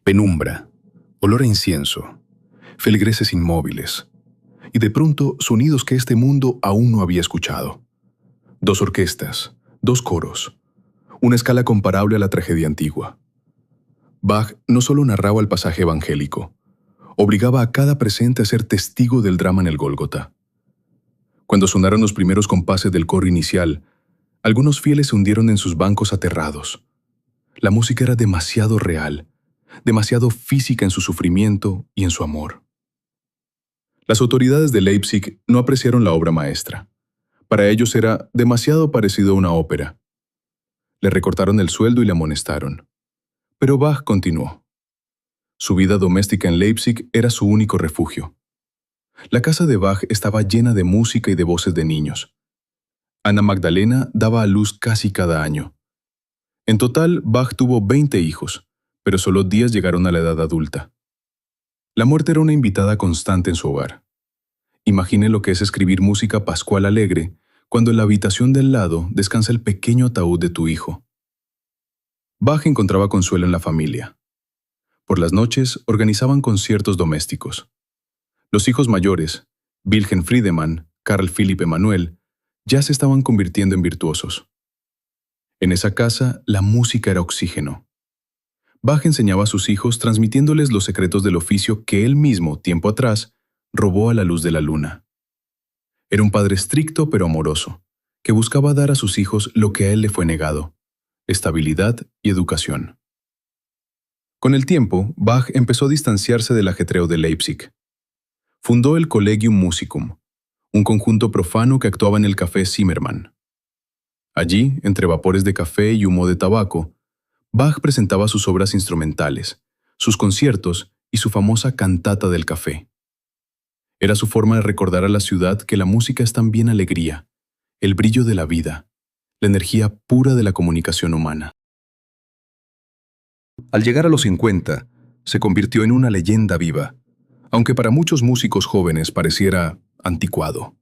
Penumbra, olor a incienso, feligreses inmóviles, y de pronto sonidos que este mundo aún no había escuchado. 2 orquestas, 2 coros, una escala comparable a la tragedia antigua. Bach no solo narraba el pasaje evangélico, obligaba a cada presente a ser testigo del drama en el Gólgota. Cuando sonaron los primeros compases del coro inicial, algunos fieles se hundieron en sus bancos aterrados. La música era demasiado real, demasiado física en su sufrimiento y en su amor. Las autoridades de Leipzig no apreciaron la obra maestra. Para ellos era demasiado parecido a una ópera. Le recortaron el sueldo y le amonestaron. Pero Bach continuó. Su vida doméstica en Leipzig era su único refugio. La casa de Bach estaba llena de música y de voces de niños. Ana Magdalena daba a luz casi cada año. En total, Bach tuvo 20 hijos, pero solo 10 llegaron a la edad adulta. La muerte era una invitada constante en su hogar. Imagine lo que es escribir música pascual alegre cuando en la habitación del lado descansa el pequeño ataúd de tu hijo. Bach encontraba consuelo en la familia. Por las noches organizaban conciertos domésticos. Los hijos mayores, Wilhelm Friedemann, Carl Philipp Emanuel, ya se estaban convirtiendo en virtuosos. En esa casa, la música era oxígeno. Bach enseñaba a sus hijos transmitiéndoles los secretos del oficio que él mismo, tiempo atrás, robó a la luz de la luna. Era un padre estricto pero amoroso, que buscaba dar a sus hijos lo que a él le fue negado: estabilidad y educación. Con el tiempo, Bach empezó a distanciarse del ajetreo de Leipzig. Fundó el Collegium Musicum, un conjunto profano que actuaba en el café Zimmermann. Allí, entre vapores de café y humo de tabaco, Bach presentaba sus obras instrumentales, sus conciertos y su famosa cantata del café. Era su forma de recordar a la ciudad que la música es también alegría, el brillo de la vida, la energía pura de la comunicación humana. Al llegar a los 50, se convirtió en una leyenda viva, aunque para muchos músicos jóvenes pareciera anticuado.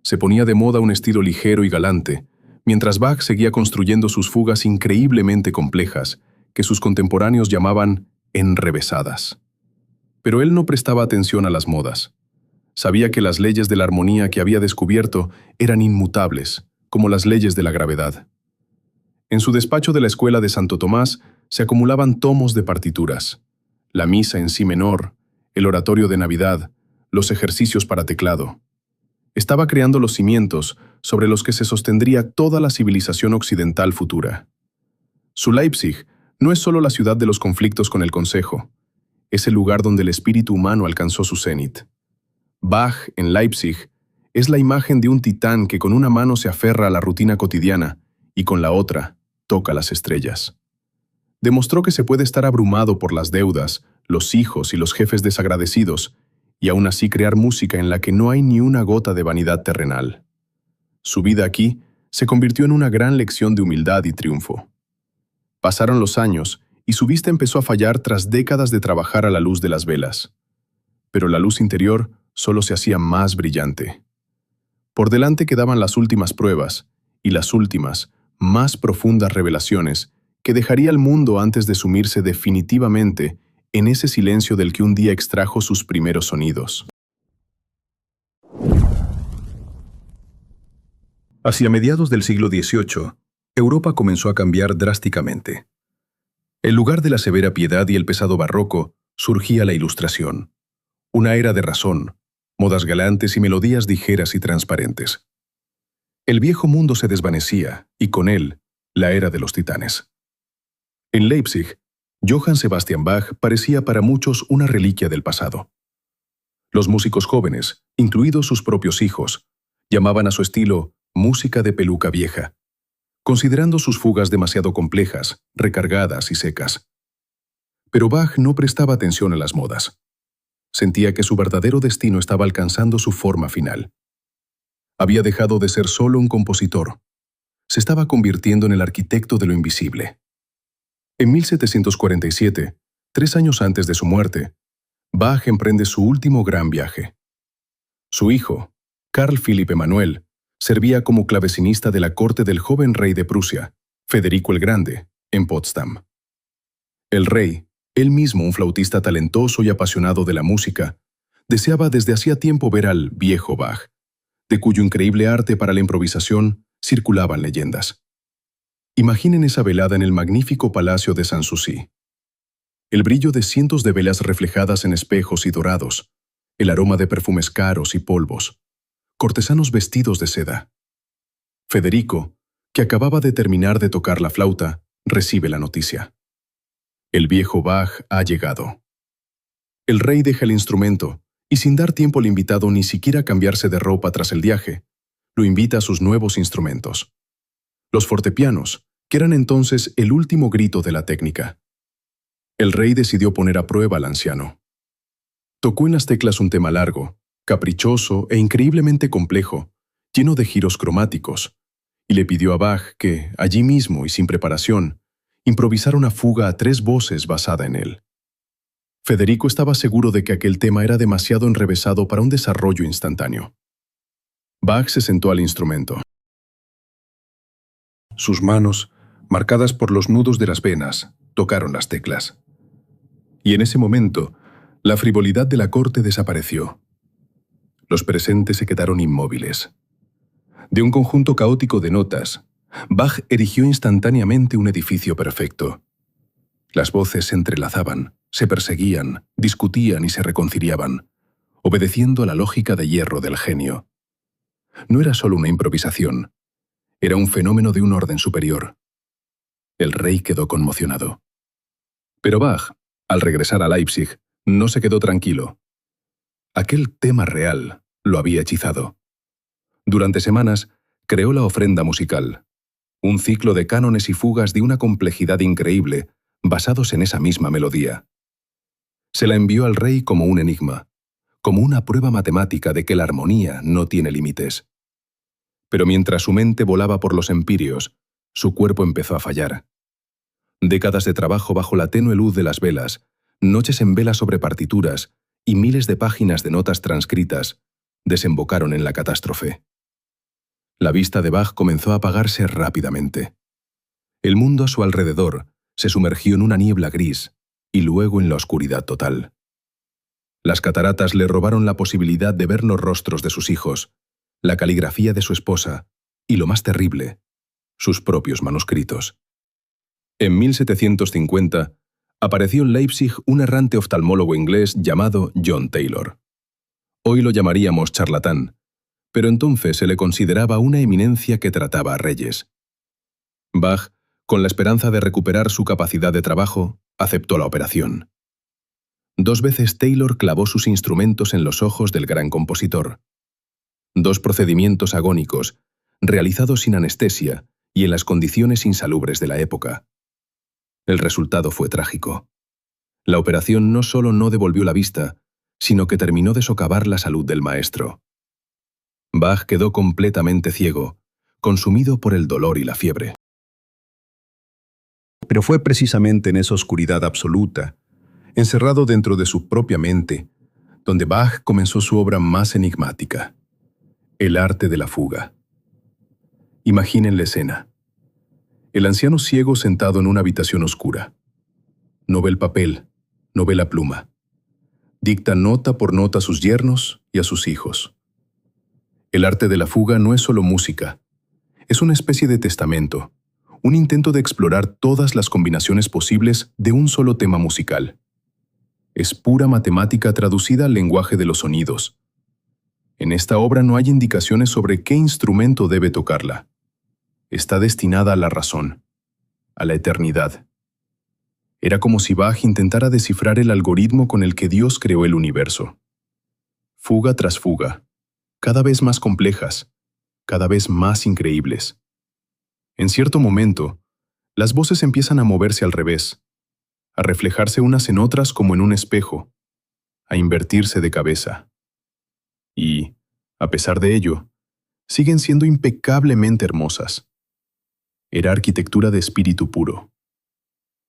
Se ponía de moda un estilo ligero y galante, mientras Bach seguía construyendo sus fugas increíblemente complejas, que sus contemporáneos llamaban enrevesadas. Pero él no prestaba atención a las modas. Sabía que las leyes de la armonía que había descubierto eran inmutables, como las leyes de la gravedad. En su despacho de la escuela de Santo Tomás se acumulaban tomos de partituras, la misa en si menor, el oratorio de Navidad, los ejercicios para teclado. Estaba creando los cimientos sobre los que se sostendría toda la civilización occidental futura. Su Leipzig no es solo la ciudad de los conflictos con el Consejo, es el lugar donde el espíritu humano alcanzó su cenit. Bach, en Leipzig, es la imagen de un titán que con una mano se aferra a la rutina cotidiana y con la otra toca las estrellas. Demostró que se puede estar abrumado por las deudas, los hijos y los jefes desagradecidos, y aún así crear música en la que no hay ni una gota de vanidad terrenal. Su vida aquí se convirtió en una gran lección de humildad y triunfo. Pasaron los años y su vista empezó a fallar tras décadas de trabajar a la luz de las velas. Pero la luz interior solo se hacía más brillante. Por delante quedaban las últimas pruebas y las últimas, más profundas revelaciones que dejaría al mundo antes de sumirse definitivamente en ese silencio del que un día extrajo sus primeros sonidos. Hacia mediados del siglo XVIII, Europa comenzó a cambiar drásticamente. En lugar de la severa piedad y el pesado barroco, surgía la Ilustración, una era de razón, modas galantes y melodías ligeras y transparentes. El viejo mundo se desvanecía, y con él, la era de los titanes. En Leipzig, Johann Sebastian Bach parecía para muchos una reliquia del pasado. Los músicos jóvenes, incluidos sus propios hijos, llamaban a su estilo música de peluca vieja, considerando sus fugas demasiado complejas, recargadas y secas. Pero Bach no prestaba atención a las modas. Sentía que su verdadero destino estaba alcanzando su forma final. Había dejado de ser solo un compositor. Se estaba convirtiendo en el arquitecto de lo invisible. En 1747, 3 años antes de su muerte, Bach emprende su último gran viaje. Su hijo, Carl Philipp Emanuel, servía como clavecinista de la corte del joven rey de Prusia, Federico el Grande, en Potsdam. El rey, él mismo un flautista talentoso y apasionado de la música, deseaba desde hacía tiempo ver al viejo Bach, de cuyo increíble arte para la improvisación circulaban leyendas. Imaginen esa velada en el magnífico palacio de Sanssouci. El brillo de cientos de velas reflejadas en espejos y dorados, el aroma de perfumes caros y polvos, cortesanos vestidos de seda. Federico, que acababa de terminar de tocar la flauta, recibe la noticia. El viejo Bach ha llegado. El rey deja el instrumento y sin dar tiempo al invitado ni siquiera a cambiarse de ropa tras el viaje, lo invita a sus nuevos instrumentos. Los fortepianos, que eran entonces el último grito de la técnica. El rey decidió poner a prueba al anciano. Tocó en las teclas un tema largo, caprichoso e increíblemente complejo, lleno de giros cromáticos, y le pidió a Bach que, allí mismo y sin preparación, improvisara una fuga a 3 voces basada en él. Federico estaba seguro de que aquel tema era demasiado enrevesado para un desarrollo instantáneo. Bach se sentó al instrumento. Sus manos, marcadas por los nudos de las venas, tocaron las teclas. Y en ese momento, la frivolidad de la corte desapareció. Los presentes se quedaron inmóviles. De un conjunto caótico de notas, Bach erigió instantáneamente un edificio perfecto. Las voces se entrelazaban, se perseguían, discutían y se reconciliaban, obedeciendo a la lógica de hierro del genio. No era solo una improvisación, era un fenómeno de un orden superior. El rey quedó conmocionado. Pero Bach, al regresar a Leipzig, no se quedó tranquilo. Aquel tema real lo había hechizado. Durante semanas, creó la ofrenda musical, un ciclo de cánones y fugas de una complejidad increíble, basados en esa misma melodía. Se la envió al rey como un enigma, como una prueba matemática de que la armonía no tiene límites. Pero mientras su mente volaba por los empíreos, su cuerpo empezó a fallar. Décadas de trabajo bajo la tenue luz de las velas, noches en vela sobre partituras y miles de páginas de notas transcritas desembocaron en la catástrofe. La vista de Bach comenzó a apagarse rápidamente. El mundo a su alrededor se sumergió en una niebla gris y luego en la oscuridad total. Las cataratas le robaron la posibilidad de ver los rostros de sus hijos, la caligrafía de su esposa y, lo más terrible, sus propios manuscritos. En 1750, apareció en Leipzig un errante oftalmólogo inglés llamado John Taylor. Hoy lo llamaríamos charlatán, pero entonces se le consideraba una eminencia que trataba a reyes. Bach, con la esperanza de recuperar su capacidad de trabajo, aceptó la operación. 2 veces Taylor clavó sus instrumentos en los ojos del gran compositor. 2 procedimientos agónicos, realizados sin anestesia y en las condiciones insalubres de la época. El resultado fue trágico. La operación no solo no devolvió la vista, sino que terminó de socavar la salud del maestro. Bach quedó completamente ciego, consumido por el dolor y la fiebre. Pero fue precisamente en esa oscuridad absoluta, encerrado dentro de su propia mente, donde Bach comenzó su obra más enigmática, el arte de la fuga. Imaginen la escena. El anciano ciego sentado en una habitación oscura. No ve el papel, no ve la pluma. Dicta nota por nota a sus yernos y a sus hijos. El arte de la fuga no es solo música, es una especie de testamento, un intento de explorar todas las combinaciones posibles de un solo tema musical. Es pura matemática traducida al lenguaje de los sonidos. En esta obra no hay indicaciones sobre qué instrumento debe tocarla. Está destinada a la razón, a la eternidad. Era como si Bach intentara descifrar el algoritmo con el que Dios creó el universo. Fuga tras fuga, cada vez más complejas, cada vez más increíbles. En cierto momento, las voces empiezan a moverse al revés, a reflejarse unas en otras como en un espejo, a invertirse de cabeza. Y, a pesar de ello, siguen siendo impecablemente hermosas. Era arquitectura de espíritu puro.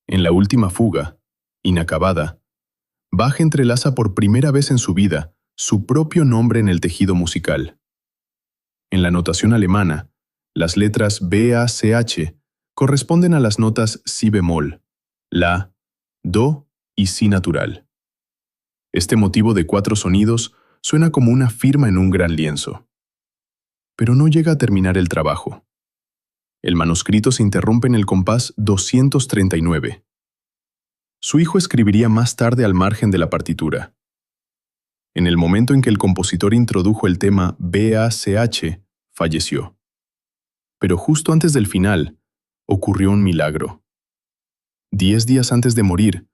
En la última fuga, inacabada, Bach entrelaza por primera vez en su vida su propio nombre en el tejido musical. En la notación alemana, las letras B, A, C, H corresponden a las notas si bemol, la, do y si natural. Este motivo de 4 sonidos suena como una firma en un gran lienzo. Pero no llega a terminar el trabajo. El manuscrito se interrumpe en el compás 239. Su hijo escribiría más tarde al margen de la partitura. En el momento en que el compositor introdujo el tema BACH, falleció. Pero justo antes del final, ocurrió un milagro. 10 días antes de morir,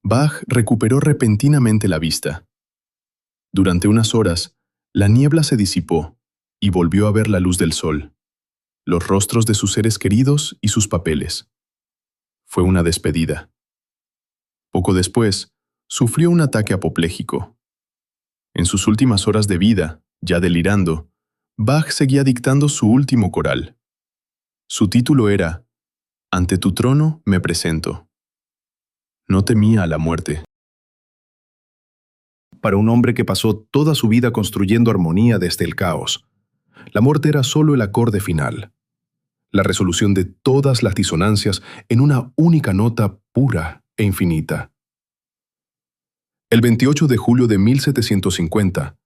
Bach recuperó repentinamente la vista. Durante unas horas, la niebla se disipó y volvió a ver la luz del sol, los rostros de sus seres queridos y sus papeles. Fue una despedida. Poco después, sufrió un ataque apopléjico. En sus últimas horas de vida, ya delirando, Bach seguía dictando su último coral. Su título era «Ante tu trono me presento». No temía a la muerte. Para un hombre que pasó toda su vida construyendo armonía desde el caos, la muerte era solo el acorde final, la resolución de todas las disonancias en una única nota pura e infinita. El 28 de julio de 1750,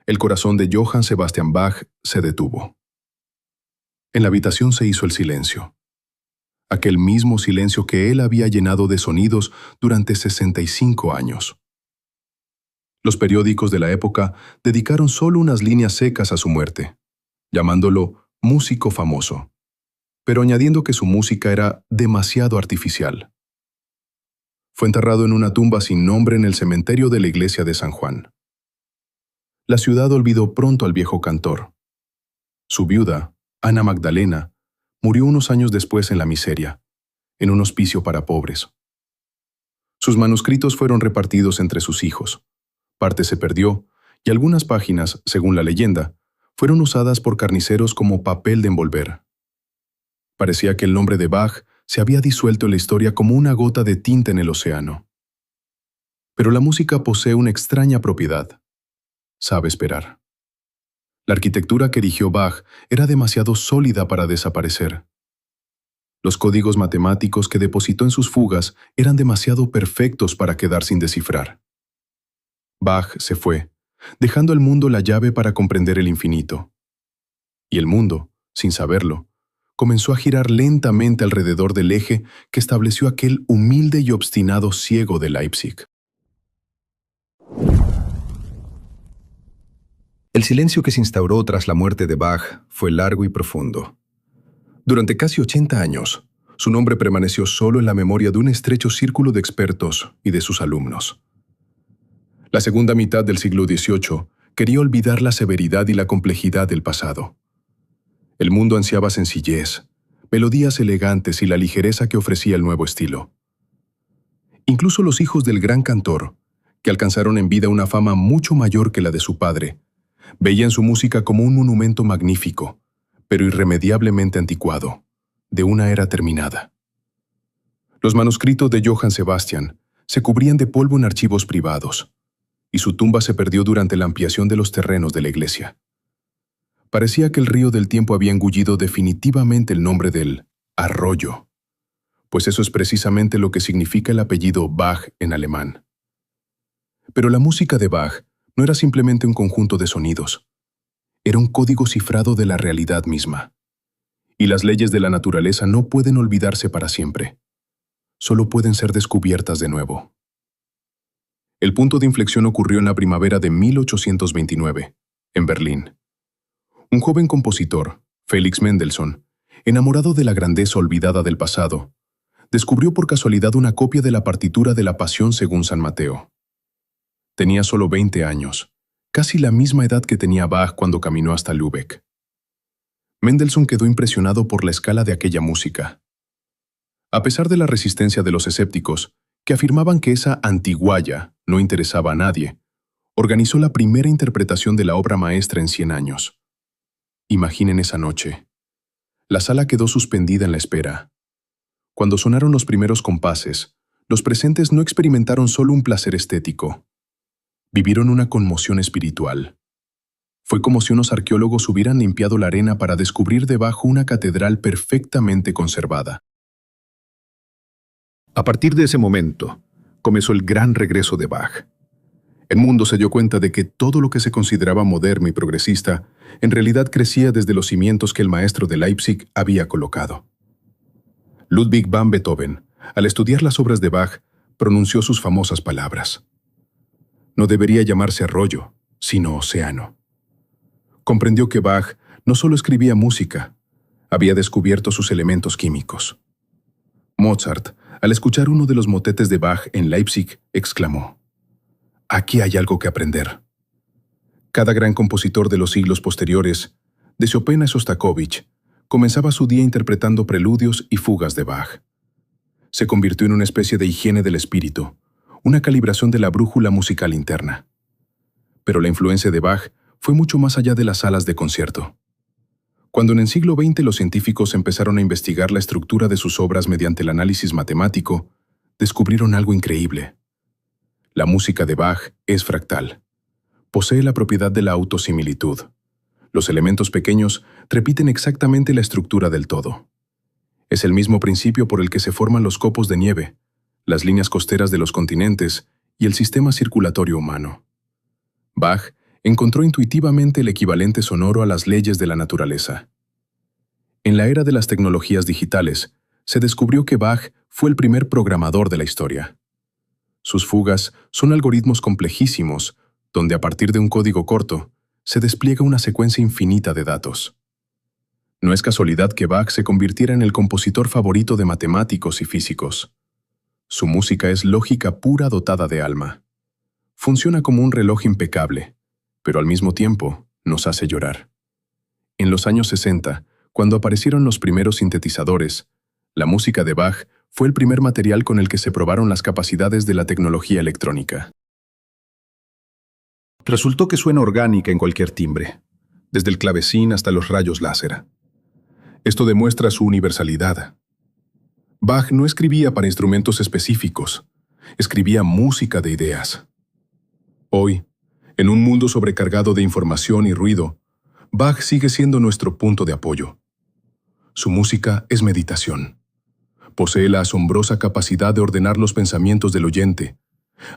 el corazón de Johann Sebastian Bach se detuvo. En la habitación se hizo el silencio. Aquel mismo silencio que él había llenado de sonidos durante 65 años. Los periódicos de la época dedicaron solo unas líneas secas a su muerte, llamándolo músico famoso, pero añadiendo que su música era demasiado artificial. Fue enterrado en una tumba sin nombre en el cementerio de la iglesia de San Juan. La ciudad olvidó pronto al viejo cantor. Su viuda, Ana Magdalena, murió unos años después en la miseria, en un hospicio para pobres. Sus manuscritos fueron repartidos entre sus hijos. Parte se perdió, y algunas páginas, según la leyenda, fueron usadas por carniceros como papel de envolver. Parecía que el nombre de Bach se había disuelto en la historia como una gota de tinta en el océano. Pero la música posee una extraña propiedad. Sabe esperar. La arquitectura que erigió Bach era demasiado sólida para desaparecer. Los códigos matemáticos que depositó en sus fugas eran demasiado perfectos para quedar sin descifrar. Bach se fue, dejando al mundo la llave para comprender el infinito. Y el mundo, sin saberlo, comenzó a girar lentamente alrededor del eje que estableció aquel humilde y obstinado ciego de Leipzig. El silencio que se instauró tras la muerte de Bach fue largo y profundo. Durante casi 80 años, su nombre permaneció solo en la memoria de un estrecho círculo de expertos y de sus alumnos. La segunda mitad del siglo XVIII quería olvidar la severidad y la complejidad del pasado. El mundo ansiaba sencillez, melodías elegantes y la ligereza que ofrecía el nuevo estilo. Incluso los hijos del gran cantor, que alcanzaron en vida una fama mucho mayor que la de su padre, veían su música como un monumento magnífico, pero irremediablemente anticuado, de una era terminada. Los manuscritos de Johann Sebastian se cubrían de polvo en archivos privados, y su tumba se perdió durante la ampliación de los terrenos de la iglesia. Parecía que el río del tiempo había engullido definitivamente el nombre del arroyo, pues eso es precisamente lo que significa el apellido Bach en alemán. Pero la música de Bach no era simplemente un conjunto de sonidos. Era un código cifrado de la realidad misma. Y las leyes de la naturaleza no pueden olvidarse para siempre. Solo pueden ser descubiertas de nuevo. El punto de inflexión ocurrió en la primavera de 1829, en Berlín. Un joven compositor, Felix Mendelssohn, enamorado de la grandeza olvidada del pasado, descubrió por casualidad una copia de la partitura de la Pasión según San Mateo. Tenía solo 20 años, casi la misma edad que tenía Bach cuando caminó hasta Lübeck. Mendelssohn quedó impresionado por la escala de aquella música. A pesar de la resistencia de los escépticos, que afirmaban que esa antiguaya no interesaba a nadie, organizó la primera interpretación de la obra maestra en 100 años. Imaginen esa noche. La sala quedó suspendida en la espera. Cuando sonaron los primeros compases, los presentes no experimentaron solo un placer estético. Vivieron una conmoción espiritual. Fue como si unos arqueólogos hubieran limpiado la arena para descubrir debajo una catedral perfectamente conservada. A partir de ese momento, comenzó el gran regreso de Bach. El mundo se dio cuenta de que todo lo que se consideraba moderno y progresista en realidad crecía desde los cimientos que el maestro de Leipzig había colocado. Ludwig van Beethoven, al estudiar las obras de Bach, pronunció sus famosas palabras. No debería llamarse arroyo, sino océano. Comprendió que Bach no solo escribía música, había descubierto sus elementos químicos. Mozart, al escuchar uno de los motetes de Bach en Leipzig, exclamó: «Aquí hay algo que aprender». Cada gran compositor de los siglos posteriores, de Chopin a Shostakovich, comenzaba su día interpretando preludios y fugas de Bach. Se convirtió en una especie de higiene del espíritu, una calibración de la brújula musical interna. Pero la influencia de Bach fue mucho más allá de las salas de concierto. Cuando en el siglo XX los científicos empezaron a investigar la estructura de sus obras mediante el análisis matemático, descubrieron algo increíble. La música de Bach es fractal. Posee la propiedad de la autosimilitud. Los elementos pequeños repiten exactamente la estructura del todo. Es el mismo principio por el que se forman los copos de nieve, las líneas costeras de los continentes y el sistema circulatorio humano. Bach encontró intuitivamente el equivalente sonoro a las leyes de la naturaleza. En la era de las tecnologías digitales, se descubrió que Bach fue el primer programador de la historia. Sus fugas son algoritmos complejísimos, donde a partir de un código corto, se despliega una secuencia infinita de datos. No es casualidad que Bach se convirtiera en el compositor favorito de matemáticos y físicos. Su música es lógica pura dotada de alma. Funciona como un reloj impecable, pero al mismo tiempo nos hace llorar. En los años 60, cuando aparecieron los primeros sintetizadores, la música de Bach fue el primer material con el que se probaron las capacidades de la tecnología electrónica. Resultó que suena orgánica en cualquier timbre, desde el clavecín hasta los rayos láser. Esto demuestra su universalidad. Bach no escribía para instrumentos específicos, escribía música de ideas. Hoy, en un mundo sobrecargado de información y ruido, Bach sigue siendo nuestro punto de apoyo. Su música es meditación. Posee la asombrosa capacidad de ordenar los pensamientos del oyente,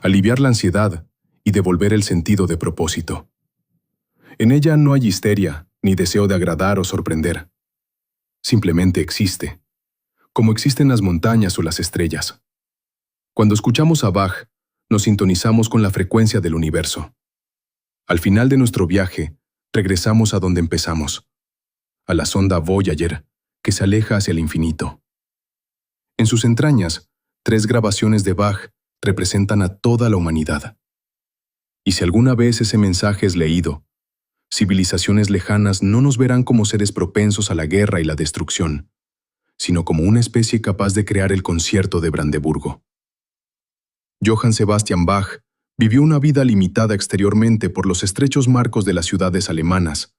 aliviar la ansiedad y devolver el sentido de propósito. En ella no hay histeria ni deseo de agradar o sorprender. Simplemente existe, como existen las montañas o las estrellas. Cuando escuchamos a Bach, nos sintonizamos con la frecuencia del universo. Al final de nuestro viaje, Regresamos a donde empezamos, a la sonda Voyager, que se aleja hacia el infinito. En sus entrañas, 3 grabaciones de Bach representan a toda la humanidad. Y si alguna vez ese mensaje es leído, civilizaciones lejanas no nos verán como seres propensos a la guerra y la destrucción, sino como una especie capaz de crear el concierto de Brandeburgo. Johann Sebastian Bach vivió una vida limitada exteriormente por los estrechos marcos de las ciudades alemanas,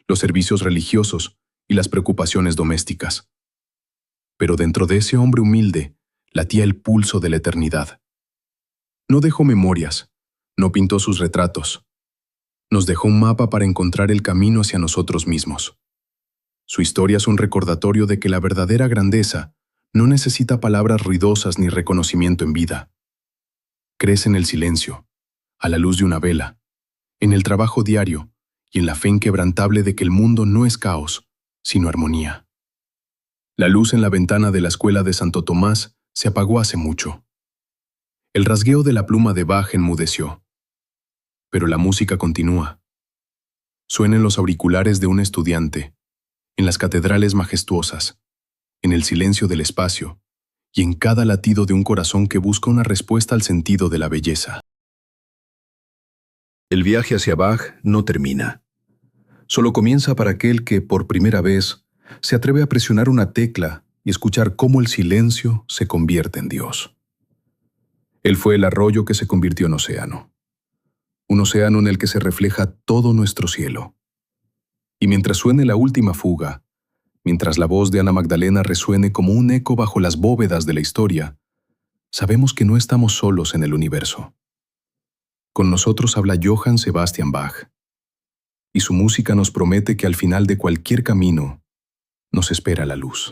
los servicios religiosos y las preocupaciones domésticas. Pero dentro de ese hombre humilde latía el pulso de la eternidad. No dejó memorias, no pintó sus retratos. Nos dejó un mapa para encontrar el camino hacia nosotros mismos. Su historia es un recordatorio de que la verdadera grandeza no necesita palabras ruidosas ni reconocimiento en vida. Crece en el silencio, a la luz de una vela, en el trabajo diario y en la fe inquebrantable de que el mundo no es caos, sino armonía. La luz en la ventana de la escuela de Santo Tomás se apagó hace mucho. El rasgueo de la pluma de Bach enmudeció. Pero la música continúa. Suena en los auriculares de un estudiante, en las catedrales majestuosas, en el silencio del espacio y en cada latido de un corazón que busca una respuesta al sentido de la belleza. El viaje hacia Bach no termina. Solo comienza para aquel que, por primera vez, se atreve a presionar una tecla y escuchar cómo el silencio se convierte en Dios. Él fue el arroyo que se convirtió en océano. Un océano en el que se refleja todo nuestro cielo. Y mientras suene la última fuga, mientras la voz de Ana Magdalena resuene como un eco bajo las bóvedas de la historia, sabemos que no estamos solos en el universo. Con nosotros habla Johann Sebastian Bach, y su música nos promete que al final de cualquier camino nos espera la luz.